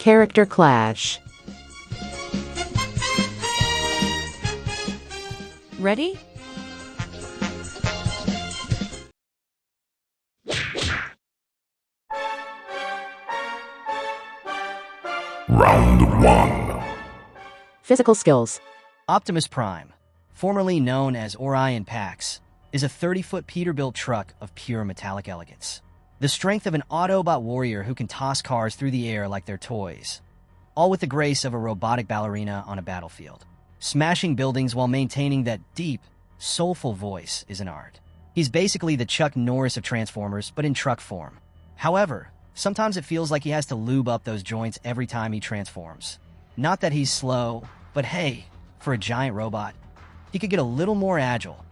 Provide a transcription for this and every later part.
Character Clash. Ready? Round 1. Physical skills. Optimus Prime, formerly known as Orion Pax, is a 30-foot Peterbilt truck of pure metallic elegance. The strength of an Autobot warrior who can toss cars through the air like they're toys, all with the grace of a robotic ballerina on a battlefield. Smashing buildings while maintaining that deep, soulful voice is an art. He's basically the Chuck Norris of Transformers, but in truck form. However, sometimes it feels like he has to lube up those joints every time he transforms. Not that he's slow, but hey, for a giant robot, he could get a little more agile.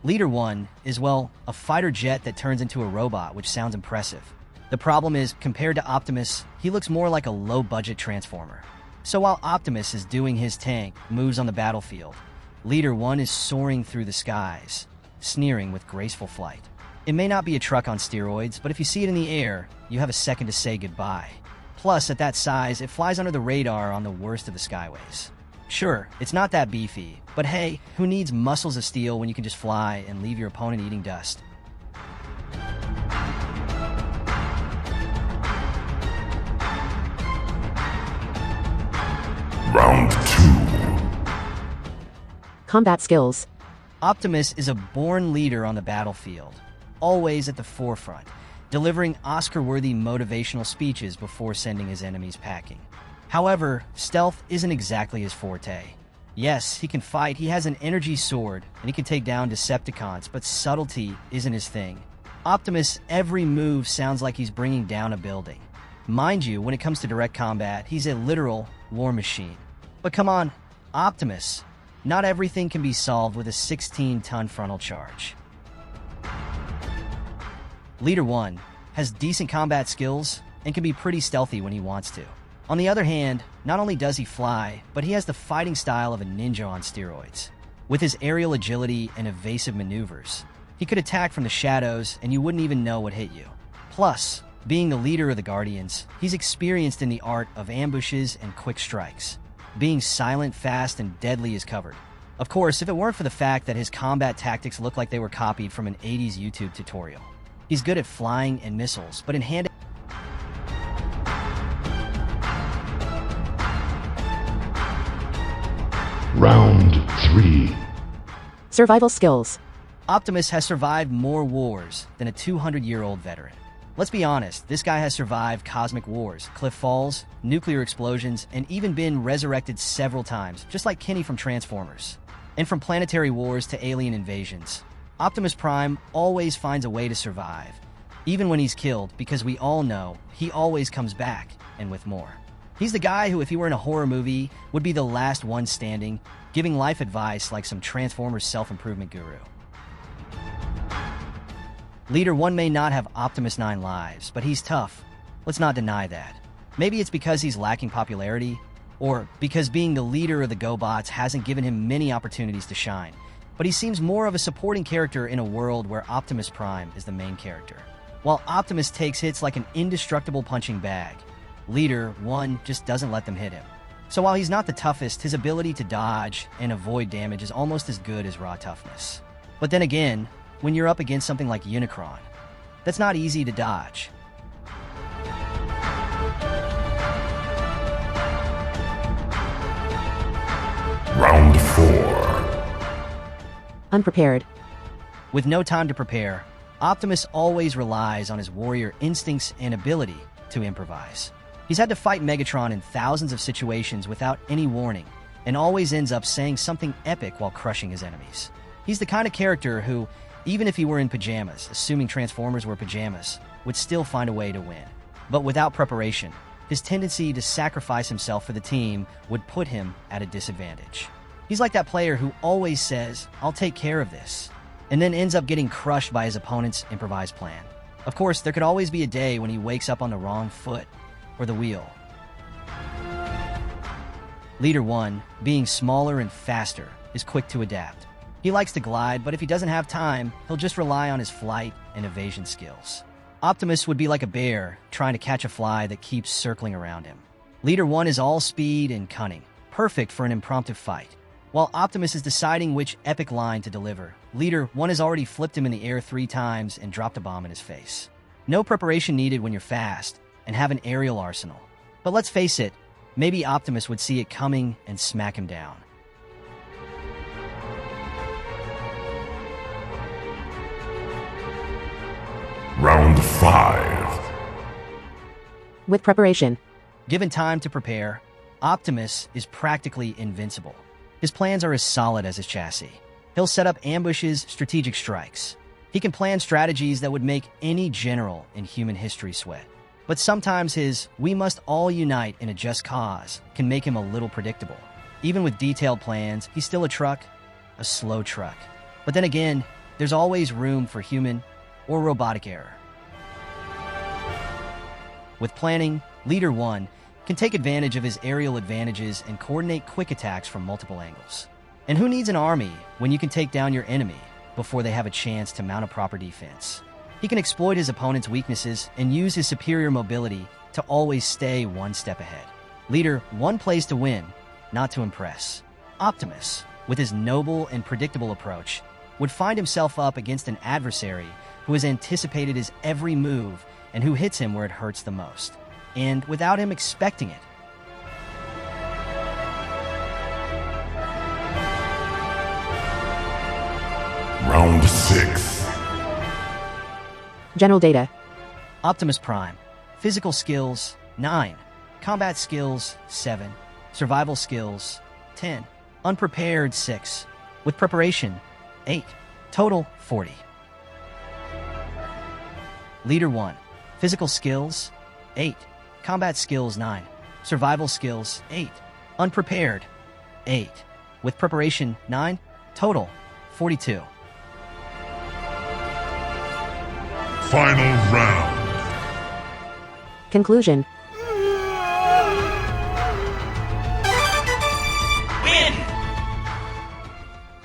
LEADER-1 is, well, a fighter jet that turns into a robot, which sounds impressive. The problem is, compared to Optimus, he looks more like a low-budget Transformer. So while Optimus is doing his tank moves on the battlefield, LEADER-1 is soaring through the skies, sneering with graceful flight. It may not be a truck on steroids, but if you see it in the air, you have a second to say goodbye. Plus, at that size, it flies under the radar on the worst of the skyways. Sure, it's not that beefy, but hey, who needs muscles of steel when you can just fly and leave your opponent eating dust? Round 2. Combat skills. Optimus is a born leader on the battlefield, always at the forefront, delivering Oscar-worthy motivational speeches before sending his enemies packing. However, stealth isn't exactly his forte. Yes, he can fight, he has an energy sword, and he can take down Decepticons, but subtlety isn't his thing. Optimus' every move sounds like he's bringing down a building. Mind you, when it comes to direct combat, he's a literal war machine. But come on, Optimus, not everything can be solved with a 16-ton frontal charge. LEADER-1 has decent combat skills and can be pretty stealthy when he wants to. On the other hand, not only does he fly, but he has the fighting style of a ninja on steroids. With his aerial agility and evasive maneuvers, he could attack from the shadows and you wouldn't even know what hit you. Plus, being the leader of the Guardians, he's experienced in the art of ambushes and quick strikes. Being silent, fast, and deadly is covered. Of course, if it weren't for the fact that his combat tactics look like they were copied from an 80s YouTube tutorial. He's good at flying and missiles, but in hand... Round 3. Survival skills. Optimus has survived more wars than a 200-year-old veteran. Let's be honest, this guy has survived cosmic wars, cliff falls, nuclear explosions, and even been resurrected several times, just like Kenny from Transformers. And from planetary wars to alien invasions, Optimus Prime always finds a way to survive, even when he's killed, because we all know he always comes back, and with more. He's the guy who, if he were in a horror movie, would be the last one standing, giving life advice like some Transformers self-improvement guru. LEADER-1 may not have Optimus 9 lives, but he's tough. Let's not deny that. Maybe it's because he's lacking popularity, or because being the leader of the GoBots hasn't given him many opportunities to shine. But he seems more of a supporting character in a world where Optimus Prime is the main character. While Optimus takes hits like an indestructible punching bag, LEADER-1 just doesn't let them hit him. So while he's not the toughest, his ability to dodge and avoid damage is almost as good as raw toughness. But then again, when you're up against something like Unicron, that's not easy to dodge. Round 4. Unprepared. With no time to prepare, Optimus always relies on his warrior instincts and ability to improvise. He's had to fight Megatron in thousands of situations without any warning, and always ends up saying something epic while crushing his enemies. He's the kind of character who, even if he were in pajamas, assuming Transformers were pajamas, would still find a way to win. But without preparation, his tendency to sacrifice himself for the team would put him at a disadvantage. He's like that player who always says, "I'll take care of this," and then ends up getting crushed by his opponent's improvised plan. Of course, there could always be a day when he wakes up on the wrong foot or the wheel. LEADER-1, being smaller and faster, is quick to adapt. He likes to glide, but if he doesn't have time, he'll just rely on his flight and evasion skills. Optimus would be like a bear trying to catch a fly that keeps circling around him. Leader-1 is all speed and cunning, perfect for an impromptu fight. While Optimus is deciding which epic line to deliver, Leader-1 has already flipped him in the air 3 times and dropped a bomb in his face. No preparation needed when you're fast and have an aerial arsenal. But let's face it, maybe Optimus would see it coming and smack him down. Round 5. With preparation. Given time to prepare, Optimus is practically invincible. His plans are as solid as his chassis. He'll set up ambushes, strategic strikes. He can plan strategies that would make any general in human history sweat. But sometimes his "we must all unite in a just cause" can make him a little predictable. Even with detailed plans, he's still a slow truck. But then again, there's always room for human or robotic error. With planning, Leader-1 can take advantage of his aerial advantages and coordinate quick attacks from multiple angles. And who needs an army when you can take down your enemy before they have a chance to mount a proper defense? He can exploit his opponent's weaknesses and use his superior mobility to always stay one step ahead. Leader-1 plays to win, not to impress. Optimus, with his noble and predictable approach, would find himself up against an adversary who has anticipated his every move and who hits him where it hurts the most, and without him expecting it. Round 6. General data. Optimus Prime. Physical skills, 9. Combat skills, 7. Survival skills, 10. Unprepared, 6. With preparation, 8. Total, 40. Leader-1. Physical skills, 8. Combat skills, 9. Survival skills, 8. Unprepared, 8. With preparation, 9. Total, 42. Final round. Conclusion.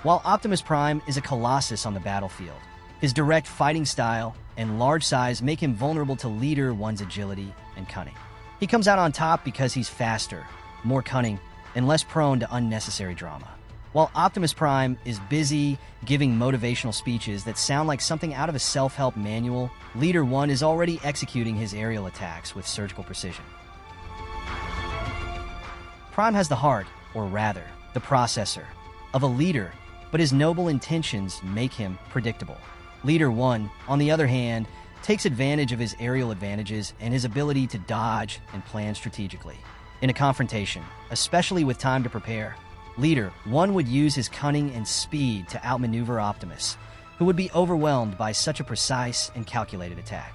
While Optimus Prime is a colossus on the battlefield, his direct fighting style and large size make him vulnerable to Leader-1's agility and cunning. He comes out on top because he's faster, more cunning, and less prone to unnecessary drama. While Optimus Prime is busy giving motivational speeches that sound like something out of a self-help manual, Leader-1 is already executing his aerial attacks with surgical precision. Prime has the heart, or rather, the processor, of a leader, but his noble intentions make him predictable. Leader-1, on the other hand, takes advantage of his aerial advantages and his ability to dodge and plan strategically. In a confrontation, especially with time to prepare, Leader-1 would use his cunning and speed to outmaneuver Optimus, who would be overwhelmed by such a precise and calculated attack.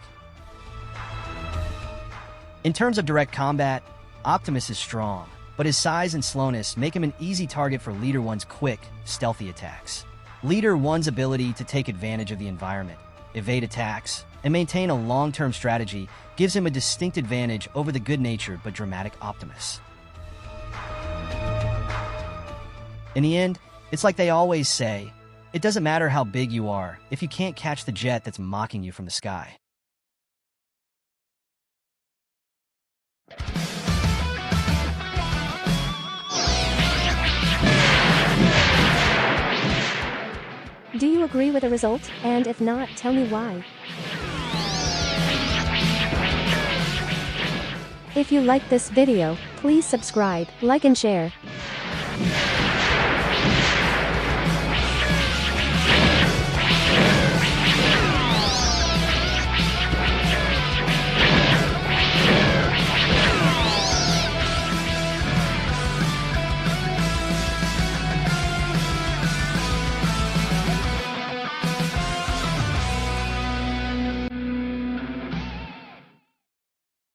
In terms of direct combat, Optimus is strong, but his size and slowness make him an easy target for Leader-1's quick, stealthy attacks. Leader-1's ability to take advantage of the environment, evade attacks, and maintain a long-term strategy gives him a distinct advantage over the good-natured but dramatic Optimus. In the end, it's like they always say, it doesn't matter how big you are if you can't catch the jet that's mocking you from the sky. Do you agree with the result? And if not, tell me why. If you like this video, please subscribe, like and share.